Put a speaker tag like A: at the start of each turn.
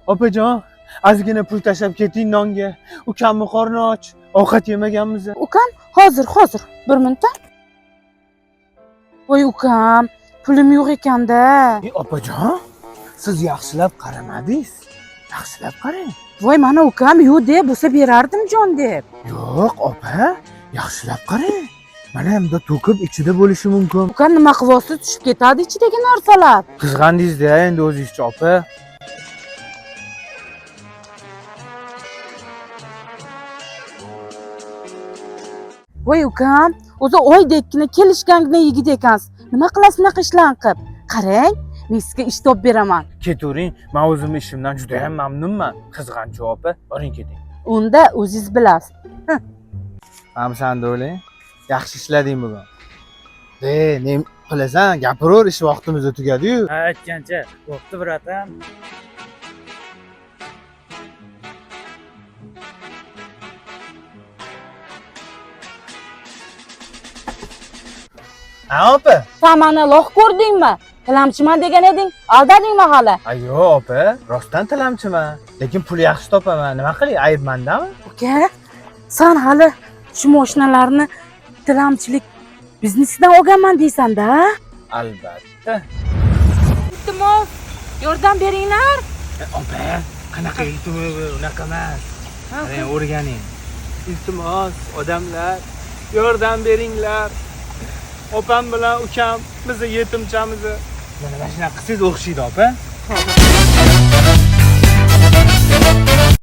A: Opajon, ozgina pul tashlab keting nonga. Ukamni qorni och. Ovqat yemaganmiz.
B: Ukam, hozir, 1 minutda. Voy ukam, pulim yo'q ekanda.
A: Opajon, siz yaxshilab qaramadingiz. Yaxshilab qarang.
B: Voy mana ukam, yo'q deb bo'lsa berardim jon deb.
A: Yo'q, opa, yaxshilab qarang. Mana hamda to'kib ichida bo'lishi mumkin.
B: Ukam nima qilyapsiz, tushib ketadi ichidagi narsalar.
A: Qizg'andingiz-da endi o'zingizcha, opa.
B: Voy ukam, o'zi oydekkina kelishgangina yigit ekansiz. Nima qilasiz bunaqa ishlarni qilib? Qarang, men sizga ish topib beraman.
A: Ketavering, men o'zim ishimdan juda ham mamnunman. Qizg'anchi opa, boring keting.
B: Unda o'zingiz bilasiz.
A: Ham sen de o'ylang. Yaxshi ishlading bugun. Ne qilasan? Gapiraver, ish vaqtimiz tugadi-yu.
C: Ha, aytgancha, bo'pti biratam.
A: Ha, opa.
B: Sen meni loq ko'rdingmi? Tilamchiman degan eding, aldadingmi hali?
A: Ayo, opa, rostdan tilamchiman. Lekin pul yaxshi topaman. Nima qilay, aybmandami?
B: Uka, sen hali shu mashinalarni tilamchilik biznesidan olganman deysan-da?
A: Albatta.
B: Iltimos, yordam beringlar.
A: Opa, qanaqa iltimos, unaqa emas. Qarang, o'rganing. Iltimos, odamlar, yordam beringlar. Opam bilan ukam bizni yetimchamiz. Mana shunaqa qilsangiz o'xshaydi, opa.